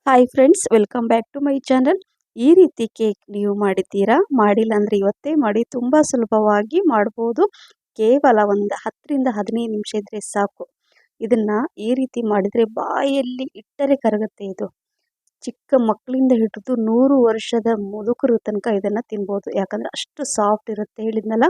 Hi friends, welcome back to my channel. ಈ ರೀತಿ cake ನೀವು ಮಾಡಿದ್ದೀರಾ? ಮಾಡಿಲ್ಲ ಅಂದರೆ ಇವತ್ತೇ ಮಾಡಿ. ತುಂಬ ಸುಲಭವಾಗಿ ಮಾಡ್ಬೋದು. ಕೇವಲ ಒಂದು 10ರಿಂದ 15 ನಿಮಿಷ ಇದ್ದರೆ ಸಾಕು. ಇದನ್ನು ಈ ರೀತಿ ಮಾಡಿದರೆ ಬಾಯಲ್ಲಿ ಇಟ್ಟರೆ ಕರಗುತ್ತೆ. ಇದು ಚಿಕ್ಕ ಮಕ್ಕಳಿಂದ ಹಿಡಿದು 100 ವರ್ಷದ ಮುದುಕರು ತನಕ ಇದನ್ನು ತಿನ್ಬೋದು. ಯಾಕಂದರೆ ಅಷ್ಟು ಸಾಫ್ಟ್ ಇರುತ್ತೆ. ಹೇಳಿದ್ನಲ್ಲ,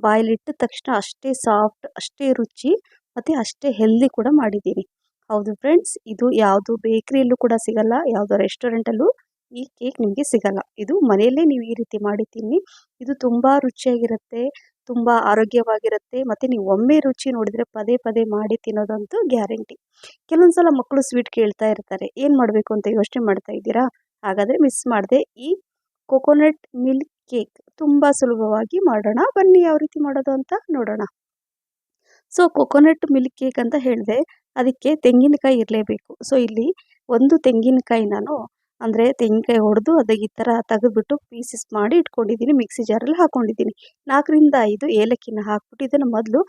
ಬಾಯಲ್ಲಿ ಇಟ್ಟ ತಕ್ಷಣ ಅಷ್ಟೇ ಸಾಫ್ಟ್, ಅಷ್ಟೇ ರುಚಿ ಮತ್ತು ಅಷ್ಟೇ ಹೆಲ್ದಿ ಕೂಡ ಮಾಡಿದ್ದೀನಿ. ಹೌದು ಫ್ರೆಂಡ್ಸ್, ಇದು ಯಾವುದು ಬೇಕರಿಯಲ್ಲೂ ಕೂಡ ಸಿಗಲ್ಲ, ಯಾವುದೋ ರೆಸ್ಟೋರೆಂಟಲ್ಲೂ ಈ ಕೇಕ್ ನಿಮಗೆ ಸಿಗಲ್ಲ. ಇದು ಮನೆಯಲ್ಲೇ ನೀವು ಈ ರೀತಿ ಮಾಡಿ ತಿನ್ನಿ. ಇದು ತುಂಬ ರುಚಿಯಾಗಿರುತ್ತೆ, ತುಂಬ ಆರೋಗ್ಯವಾಗಿರುತ್ತೆ ಮತ್ತು ನೀವು ಒಮ್ಮೆ ರುಚಿ ನೋಡಿದರೆ ಪದೇ ಪದೇ ಮಾಡಿ ತಿನ್ನೋದಂತೂ ಗ್ಯಾರಂಟಿ. ಕೆಲವೊಂದು ಸಲ ಮಕ್ಕಳು ಸ್ವೀಟ್ ಕೇಳ್ತಾ ಇರ್ತಾರೆ, ಏನು ಮಾಡಬೇಕು ಅಂತ ಯೋಚನೆ ಮಾಡ್ತಾ ಇದ್ದೀರಾ? ಹಾಗಾದರೆ ಮಿಸ್ ಮಾಡದೆ ಈ ಕೊಕೊನಟ್ ಮಿಲ್ಕ್ ಕೇಕ್ ತುಂಬ ಸುಲಭವಾಗಿ ಮಾಡೋಣ. ಬನ್ನಿ ಯಾವ ರೀತಿ ಮಾಡೋದು ಅಂತ ನೋಡೋಣ. ಸೊ ಕೊಕೊನಟ್ ಮಿಲ್ಕ್ ಕೇಕ್ ಅಂತ ಹೇಳಿದೆ, ಅದಕ್ಕೆ ತೆಂಗಿನಕಾಯಿ ಇರಲೇಬೇಕು. ಸೊ ಇಲ್ಲಿ ಒಂದು ತೆಂಗಿನಕಾಯಿ ನಾನು ಅಂದರೆ ತೆಂಗಿನಕಾಯಿ ಹೊಡೆದು ಅದಕ್ಕೆ ಈ ಥರ ತೆಗೆದುಬಿಟ್ಟು ಪೀಸಸ್ ಮಾಡಿ ಇಟ್ಕೊಂಡಿದ್ದೀನಿ. ಮಿಕ್ಸಿ ಜಾರಲ್ಲಿ ಹಾಕ್ಕೊಂಡಿದ್ದೀನಿ. 4ರಿಂದ 5 ಏಲಕ್ಕಿನ ಹಾಕ್ಬಿಟ್ಟು ಇದನ್ನು ಮೊದಲು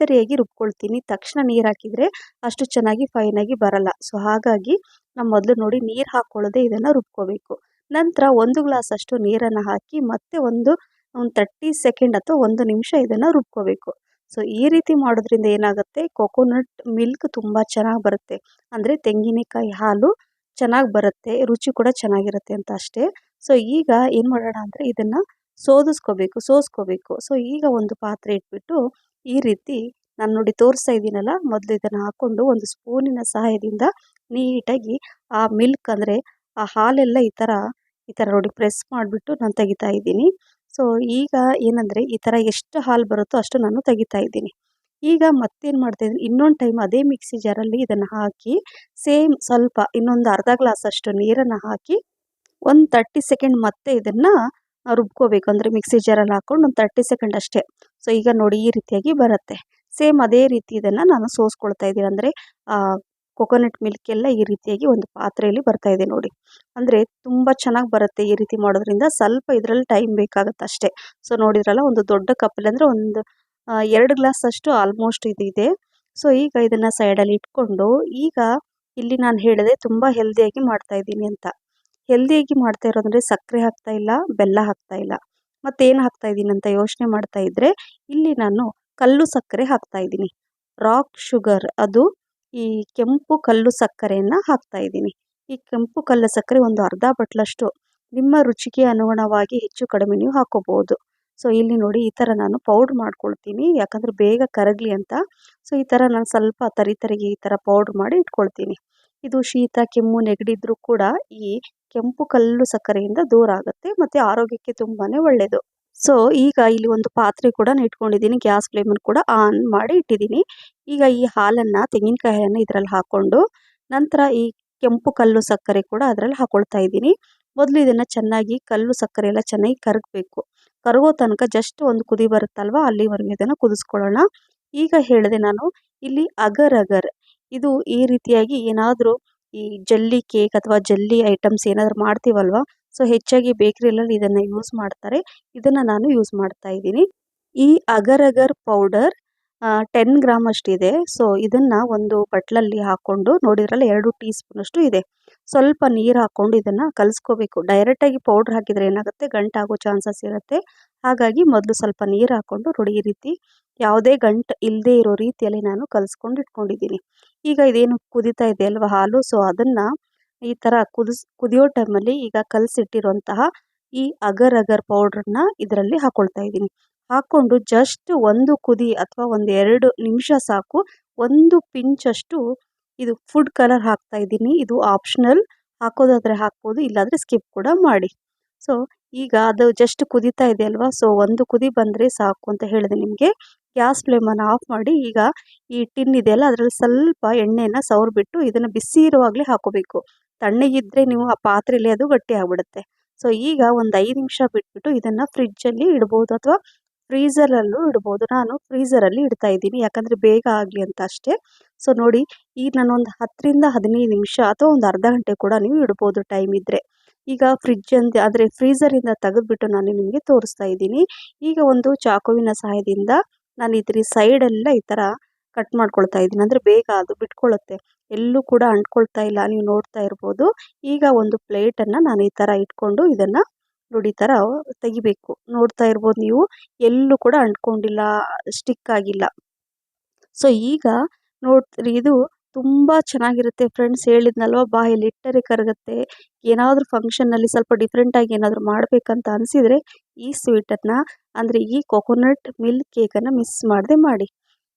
ತರಿಯಾಗಿ ರುಬ್ಕೊಳ್ತೀನಿ. ತಕ್ಷಣ ನೀರು ಹಾಕಿದರೆ ಅಷ್ಟು ಚೆನ್ನಾಗಿ ಫೈನಾಗಿ ಬರಲ್ಲ. ಸೊ ಹಾಗಾಗಿ ನಾನು ಮೊದಲು ನೋಡಿ ನೀರು ಹಾಕ್ಕೊಳ್ಳದೆ ಇದನ್ನು ರುಬ್ಕೋಬೇಕು. ನಂತರ 1 ಗ್ಲಾಸ್ ಅಷ್ಟು ನೀರನ್ನು ಹಾಕಿ ಮತ್ತೆ ಒಂದು 30 ಸೆಕೆಂಡ್ ಅಥವಾ 1 ನಿಮಿಷ ಇದನ್ನು ರುಬ್ಕೋಬೇಕು. ಸೊ ಈ ರೀತಿ ಮಾಡೋದ್ರಿಂದ ಏನಾಗುತ್ತೆ, ಕೊಕೊನಟ್ ಮಿಲ್ಕ್ ತುಂಬ ಚೆನ್ನಾಗಿ ಬರುತ್ತೆ. ಅಂದರೆ ತೆಂಗಿನಕಾಯಿ ಹಾಲು ಚೆನ್ನಾಗಿ ಬರುತ್ತೆ, ರುಚಿ ಕೂಡ ಚೆನ್ನಾಗಿರುತ್ತೆ ಅಂತ ಅಷ್ಟೇ. ಸೊ ಈಗ ಏನು ಮಾಡೋಣ ಅಂದರೆ ಇದನ್ನು ಸೋಸ್ಕೋಬೇಕು. ಸೊ ಈಗ ಒಂದು ಪಾತ್ರೆ ಇಟ್ಬಿಟ್ಟು ಈ ರೀತಿ ನಾನು ನೋಡಿ ತೋರಿಸ್ತಾ ಇದ್ದೀನಲ್ಲ, ಮೊದಲು ಇದನ್ನು ಹಾಕ್ಕೊಂಡು ಒಂದು ಸ್ಪೂನಿನ ಸಹಾಯದಿಂದ ನೀಟಾಗಿ ಆ ಮಿಲ್ಕ್ ಅಂದರೆ ಆ ಹಾಲೆಲ್ಲ ಈ ಥರ ನೋಡಿ ಪ್ರೆಸ್ ಮಾಡಿಬಿಟ್ಟು ನಾನು ತೆಗಿತಾ ಇದ್ದೀನಿ. ಸೊ ಈಗ ಏನಂದರೆ ಈ ಥರ ಎಷ್ಟು ಹಾಲು ಬರುತ್ತೋ ಅಷ್ಟು ನಾನು ತೆಗಿತಾ ಇದ್ದೀನಿ. ಈಗ ಮತ್ತೇನು ಮಾಡ್ತಾಯಿದ್ದೀನಿ, ಇನ್ನೊಂದು ಟೈಮ್ ಅದೇ ಮಿಕ್ಸಿ ಜಾರಲ್ಲಿ ಇದನ್ನು ಹಾಕಿ ಸೇಮ್ ಸ್ವಲ್ಪ ಇನ್ನೊಂದು ಅರ್ಧ ಗ್ಲಾಸ್ ಅಷ್ಟು ನೀರನ್ನು ಹಾಕಿ ಒಂದು 30 ಸೆಕೆಂಡ್ ಮತ್ತೆ ಇದನ್ನು ರುಬ್ಕೋಬೇಕು. ಅಂದರೆ ಮಿಕ್ಸಿ ಜಾರಲ್ಲಿ ಹಾಕ್ಕೊಂಡು ಒಂದು 30 ಸೆಕೆಂಡ್ ಅಷ್ಟೇ. ಸೊ ಈಗ ನೋಡಿ ಈ ರೀತಿಯಾಗಿ ಬರುತ್ತೆ. ಸೇಮ್ ಅದೇ ರೀತಿ ಇದನ್ನು ನಾನು ಸೋಸ್ಕೊಳ್ತಾ ಇದ್ದೀನಿ. ಅಂದರೆ ಕೊಕೊನಟ್ ಮಿಲ್ಕ್ ಎಲ್ಲ ಈ ರೀತಿಯಾಗಿ ಒಂದು ಪಾತ್ರೆಯಲ್ಲಿ ಬರ್ತಾ ಇದೆ ನೋಡಿ. ಅಂದರೆ ತುಂಬ ಚೆನ್ನಾಗಿ ಬರುತ್ತೆ ಈ ರೀತಿ ಮಾಡೋದ್ರಿಂದ. ಸ್ವಲ್ಪ ಇದರಲ್ಲಿ ಟೈಮ್ ಬೇಕಾಗುತ್ತೆ ಅಷ್ಟೇ. ಸೊ ನೋಡಿದ್ರಲ್ಲ, ಒಂದು ದೊಡ್ಡ ಕಪ್ಪಲ್ಲಿ ಅಂದರೆ ಒಂದು 2 ಗ್ಲಾಸ್ ಅಷ್ಟು ಆಲ್ಮೋಸ್ಟ್ ಇದಿದೆ. ಸೊ ಈಗ ಇದನ್ನು ಸೈಡಲ್ಲಿ ಇಟ್ಕೊಂಡು ಈಗ ಇಲ್ಲಿ ನಾನು ಹೇಳಿದೆ ತುಂಬ ಹೆಲ್ದಿಯಾಗಿ ಮಾಡ್ತಾ ಇದ್ದೀನಿ ಅಂತ. ಹೆಲ್ದಿಯಾಗಿ ಮಾಡ್ತಾ ಇರೋದಂದರೆ ಸಕ್ಕರೆ ಹಾಕ್ತಾ ಇಲ್ಲ, ಬೆಲ್ಲ ಹಾಕ್ತಾ ಇಲ್ಲ, ಮತ್ತೇನು ಹಾಕ್ತಾ ಇದ್ದೀನಿ ಅಂತ ಯೋಚನೆ ಮಾಡ್ತಾ ಇದ್ದರೆ ಇಲ್ಲಿ ನಾನು ಕಲ್ಲು ಸಕ್ಕರೆ ಹಾಕ್ತಾ ಇದ್ದೀನಿ. ರಾಕ್ ಶುಗರ್, ಅದು ಈ ಕೆಂಪು ಕಲ್ಲು ಸಕ್ಕರೆಯನ್ನು ಹಾಕ್ತಾ ಇದ್ದೀನಿ. ಈ ಕೆಂಪು ಕಲ್ಲು ಸಕ್ಕರೆ ಒಂದು ಅರ್ಧ ಬಟ್ಲಷ್ಟು ನಿಮ್ಮ ರುಚಿಗೆ ಅನುಗುಣವಾಗಿ ಹೆಚ್ಚು ಕಡಿಮೆ ನೀವು ಹಾಕೋಬಹುದು. ಸೊ ಇಲ್ಲಿ ನೋಡಿ ಈ ಥರ ನಾನು ಪೌಡ್ರ್ ಮಾಡ್ಕೊಳ್ತೀನಿ, ಯಾಕಂದರೆ ಬೇಗ ಕರಗಲಿ ಅಂತ. ಸೊ ಈ ಥರ ನಾನು ಸ್ವಲ್ಪ ತರಿಗೆ ಈ ಥರ ಪೌಡ್ರ್ ಮಾಡಿ ಇಟ್ಕೊಳ್ತೀನಿ. ಇದು ಶೀತ, ಕೆಮ್ಮು, ನೆಗಡಿ ಇದ್ದರೂ ಕೂಡ ಈ ಕೆಂಪು ಕಲ್ಲು ಸಕ್ಕರೆಯಿಂದ ದೂರ ಆಗುತ್ತೆ ಮತ್ತು ಆರೋಗ್ಯಕ್ಕೆ ತುಂಬಾ ಒಳ್ಳೆಯದು. ಸೊ ಈಗ ಇಲ್ಲಿ ಒಂದು ಪಾತ್ರೆ ಕೂಡ ಇಟ್ಕೊಂಡಿದ್ದೀನಿ. ಗ್ಯಾಸ್ ಫ್ಲೇಮನ್ನು ಕೂಡ ಆನ್ ಮಾಡಿ ಇಟ್ಟಿದ್ದೀನಿ. ಈಗ ಈ ಹಾಲನ್ನು, ತೆಂಗಿನಕಾಯಿಯನ್ನು ಇದರಲ್ಲಿ ಹಾಕ್ಕೊಂಡು ನಂತರ ಈ ಕೆಂಪು ಕಲ್ಲು ಸಕ್ಕರೆ ಕೂಡ ಅದರಲ್ಲಿ ಹಾಕ್ಕೊಳ್ತಾ ಇದ್ದೀನಿ. ಮೊದಲು ಇದನ್ನು ಚೆನ್ನಾಗಿ ಕಲ್ಲು ಸಕ್ಕರೆ ಎಲ್ಲ ಚೆನ್ನಾಗಿ ಕರಗಬೇಕು. ಕರಗೋ ತನಕ ಜಸ್ಟ್ ಒಂದು ಕುದಿ ಬರುತ್ತಲ್ವ, ಅಲ್ಲಿವರೆಗೂ ಇದನ್ನು ಕುದಿಸ್ಕೊಳ್ಳೋಣ. ಈಗ ಹೇಳಿದೆ ನಾನು ಇಲ್ಲಿ ಅಗರ್ ಅಗರ್, ಇದು ಈ ರೀತಿಯಾಗಿ ಏನಾದರೂ ಈ ಜಲ್ಲಿ ಕೇಕ್ ಅಥವಾ ಜಲ್ಲಿ ಐಟಮ್ಸ್ ಏನಾದರೂ ಮಾಡ್ತೀವಲ್ವ, ಸೊ ಹೆಚ್ಚಾಗಿ ಬೇಕರಿಯಲ್ಲಿ ಇದನ್ನು ಯೂಸ್ ಮಾಡ್ತಾರೆ. ಇದನ್ನು ನಾನು ಯೂಸ್ ಮಾಡ್ತಾ ಇದ್ದೀನಿ. ಈ ಅಗರ್ ಅಗರ್ ಪೌಡರ್ 10 ಗ್ರಾಮ್ ಅಷ್ಟಿದೆ. ಸೊ ಇದನ್ನು ಒಂದು ಬಟ್ಲಲ್ಲಿ ಹಾಕ್ಕೊಂಡು ನೋಡಿದ್ರಲ್ಲ 2 ಟೀ ಸ್ಪೂನ್ ಅಷ್ಟು ಇದೆ. ಸ್ವಲ್ಪ ನೀರು ಹಾಕ್ಕೊಂಡು ಇದನ್ನು ಕಲಿಸ್ಕೋಬೇಕು. ಡೈರೆಕ್ಟಾಗಿ ಪೌಡ್ರ್ ಹಾಕಿದರೆ ಏನಾಗುತ್ತೆ, ಗಂಟಾಗೋ ಚಾನ್ಸಸ್ ಇರುತ್ತೆ. ಹಾಗಾಗಿ ಮೊದಲು ಸ್ವಲ್ಪ ನೀರು ಹಾಕ್ಕೊಂಡು ನೋಡಿ ಈ ರೀತಿ ಯಾವುದೇ ಗಂಟು ಇಲ್ಲದೆ ಇರೋ ರೀತಿಯಲ್ಲಿ ನಾನು ಕಲಿಸ್ಕೊಂಡು ಇಟ್ಕೊಂಡಿದ್ದೀನಿ. ಈಗ ಇದೇನು ಕುದೀತಾ ಇದೆ ಅಲ್ವಾ ಹಾಲು, ಸೊ ಅದನ್ನು ಈ ಥರ ಕುದಿಯೋ ಟೈಮಲ್ಲಿ ಈಗ ಕಲಸಿಟ್ಟಿರುವಂತಹ ಈ ಅಗರ್ ಅಗರ್ ಪೌಡ್ರನ್ನ ಇದರಲ್ಲಿ ಹಾಕ್ಕೊಳ್ತಾ ಇದ್ದೀನಿ. ಹಾಕ್ಕೊಂಡು ಜಸ್ಟ್ ಒಂದು ಕುದಿ ಅಥವಾ ಒಂದು 2 ನಿಮಿಷ ಸಾಕು. ಒಂದು ಪಿಂಚಷ್ಟು ಇದು ಫುಡ್ ಕಲರ್ ಹಾಕ್ತಾ ಇದ್ದೀನಿ. ಇದು ಆಪ್ಷನಲ್, ಹಾಕೋದಾದರೆ ಹಾಕ್ಬೋದು, ಇಲ್ಲಾಂದರೆ ಸ್ಕಿಪ್ ಕೂಡ ಮಾಡಿ. ಸೊ ಈಗ ಅದು ಜಸ್ಟ್ ಕುದೀತಾ ಇದೆ ಅಲ್ವಾ, ಸೊ ಒಂದು ಕುದಿ ಬಂದರೆ ಸಾಕು ಅಂತ ಹೇಳಿದೆ ನಿಮಗೆ. ಗ್ಯಾಸ್ ಫ್ಲೇಮನ್ನು ಆಫ್ ಮಾಡಿ ಈಗ ಈ ಟಿನ್ ಇದೆಯಲ್ಲ ಅದರಲ್ಲಿ ಸ್ವಲ್ಪ ಎಣ್ಣೆನ ಸವರ್ಬಿಟ್ಟು ಇದನ್ನು ಬಿಸಿ ಇರುವಾಗಲೇ ಹಾಕೋಬೇಕು. ತಣ್ಣಗಿದ್ದರೆ ನೀವು ಆ ಪಾತ್ರೆಯಲ್ಲಿ ಅದು ಗಟ್ಟಿ ಆಗಿಬಿಡುತ್ತೆ. ಸೊ ಈಗ ಒಂದು 5 ನಿಮಿಷ ಬಿಟ್ಬಿಟ್ಟು ಇದನ್ನು ಫ್ರಿಜ್ಜಲ್ಲಿ ಇಡ್ಬೋದು ಅಥವಾ ಫ್ರೀಝರಲ್ಲೂ ಇಡ್ಬೋದು. ನಾನು ಫ್ರೀಝರಲ್ಲಿ ಇಡ್ತಾ ಇದ್ದೀನಿ, ಯಾಕಂದರೆ ಬೇಗ ಆಗಲಿ ಅಂತ ಅಷ್ಟೇ. ಸೊ ನೋಡಿ ಈಗ ನಾನು ಒಂದು 10ರಿಂದ 15 ನಿಮಿಷ ಅಥವಾ ಒಂದು ಅರ್ಧ ಗಂಟೆ ಕೂಡ ನೀವು ಇಡ್ಬೋದು ಟೈಮ್ ಇದ್ದರೆ. ಈಗ ಆದರೆ ಫ್ರೀಝರಿಂದ ತೆಗೆದುಬಿಟ್ಟು ನಾನು ನಿಮಗೆ ತೋರಿಸ್ತಾ ಇದ್ದೀನಿ. ಈಗ ಒಂದು ಚಾಕುವಿನ ಸಹಾಯದಿಂದ ನಾನು ಇದ್ರ ಸೈಡೆಲ್ಲ ಈ ಥರ ಕಟ್ ಮಾಡ್ಕೊಳ್ತಾ ಇದ್ದೀನಿ. ಅಂದರೆ ಬೇಗ ಅದು ಬಿಟ್ಕೊಳ್ಳುತ್ತೆ, ಎಲ್ಲೂ ಕೂಡ ಅಂಟ್ಕೊಳ್ತಾ ಇಲ್ಲ. ನೀವು ನೋಡ್ತಾ ಇರ್ಬೋದು. ಈಗ ಒಂದು ಪ್ಲೇಟನ್ನು ನಾನು ಈ ಥರ ಇಟ್ಕೊಂಡು ಇದನ್ನು ನೋಡಿ ಈ ಥರ ತೆಗಿಬೇಕು. ನೋಡ್ತಾ ಇರ್ಬೋದು ನೀವು, ಎಲ್ಲೂ ಕೂಡ ಅಂಟ್ಕೊಂಡಿಲ್ಲ, ಸ್ಟಿಕ್ ಆಗಿಲ್ಲ. ಸೊ ಈಗ ನೋಡ್ತೀರಿ, ಇದು ತುಂಬ ಚೆನ್ನಾಗಿರುತ್ತೆ ಫ್ರೆಂಡ್ಸ್. ಹೇಳಿದ್ನಲ್ವ, ಬಾಯಲ್ಲಿ ಇಟ್ಟರೆ ಕರಗುತ್ತೆ. ಏನಾದರೂ ಫಂಕ್ಷನ್ನಲ್ಲಿ ಸ್ವಲ್ಪ ಡಿಫ್ರೆಂಟಾಗಿ ಏನಾದರೂ ಮಾಡಬೇಕಂತ ಅನಿಸಿದರೆ ಈ ಸ್ವೀಟನ್ನು, ಅಂದರೆ ಈ ಕೊಕೊನಟ್ ಮಿಲ್ಕ್ ಕೇಕನ್ನು ಮಿಸ್ ಮಾಡದೆ ಮಾಡಿ.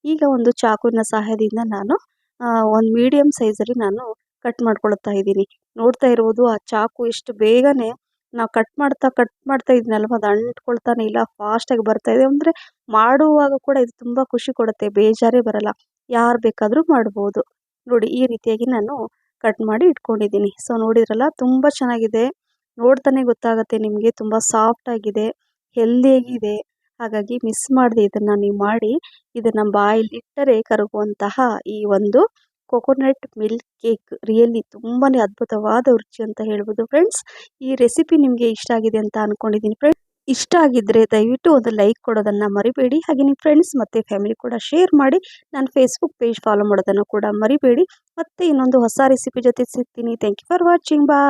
ಈಗ ಒಂದು ಚಾಕುವಿನ ಸಹಾಯದಿಂದ ನಾನು ಒಂದು ಮೀಡಿಯಮ್ ಸೈಜಲ್ಲಿ ನಾನು ಕಟ್ ಮಾಡ್ಕೊಳ್ತಾ ಇದ್ದೀನಿ. ನೋಡ್ತಾ ಇರ್ಬೋದು, ಆ ಚಾಕು ಎಷ್ಟು ಬೇಗನೆ ನಾವು ಕಟ್ ಮಾಡ್ತಾ ಇದ್ದೀನಲ್ವ, ಅದು ಅಂಟ್ಕೊಳ್ತಾನೆ ಇಲ್ಲ, ಫಾಸ್ಟಾಗಿ ಬರ್ತಾ ಇದೆ. ಅಂದರೆ ಮಾಡುವಾಗ ಕೂಡ ಇದು ತುಂಬ ಖುಷಿ ಕೊಡುತ್ತೆ, ಬೇಜಾರೇ ಬರಲ್ಲ, ಯಾರು ಬೇಕಾದರೂ ಮಾಡ್ಬೋದು. ನೋಡಿ ಈ ರೀತಿಯಾಗಿ ನಾನು ಕಟ್ ಮಾಡಿ ಇಟ್ಕೊಂಡಿದ್ದೀನಿ. ಸೊ ನೋಡಿದ್ರಲ್ಲ, ತುಂಬ ಚೆನ್ನಾಗಿದೆ. ನೋಡ್ತಾನೆ ಗೊತ್ತಾಗುತ್ತೆ ನಿಮಗೆ, ತುಂಬ ಸಾಫ್ಟಾಗಿದೆ, ಹೆಲ್ದಿಯಾಗಿದೆ. ಹಾಗಾಗಿ ಮಿಸ್ ಮಾಡದೆ ಇದನ್ನು ನೀವು ಮಾಡಿ. ಇದನ್ನು ಬಾಯಲ್ಲಿ ಇಟ್ಟರೆ ಕರಗುವಂತಹ ಈ ಒಂದು ಕೊಕೊನಟ್ ಮಿಲ್ಕ್ ಕೇಕ್ ರಿಯಲಿ ತುಂಬಾ ಅದ್ಭುತವಾದ ರುಚಿ ಅಂತ ಹೇಳ್ಬೋದು ಫ್ರೆಂಡ್ಸ್. ಈ ರೆಸಿಪಿ ನಿಮಗೆ ಇಷ್ಟ ಆಗಿದೆ ಅಂತ ಅಂದ್ಕೊಂಡಿದ್ದೀನಿ ಫ್ರೆಂಡ್ಸ್. ಇಷ್ಟ ಆಗಿದ್ದರೆ ದಯವಿಟ್ಟು ಒಂದು ಲೈಕ್ ಕೊಡೋದನ್ನು ಮರಿಬೇಡಿ. ಹಾಗೆ ನಿಮ್ಮ ಫ್ರೆಂಡ್ಸ್ ಮತ್ತು ಫ್ಯಾಮಿಲಿ ಕೂಡ ಶೇರ್ ಮಾಡಿ. ನನ್ನ ಫೇಸ್ಬುಕ್ ಪೇಜ್ ಫಾಲೋ ಮಾಡೋದನ್ನು ಕೂಡ ಮರಿಬೇಡಿ. ಮತ್ತೆ ಇನ್ನೊಂದು ಹೊಸ ರೆಸಿಪಿ ಜೊತೆ ಸಿಗ್ತೀನಿ. Thank you for watching. Bye.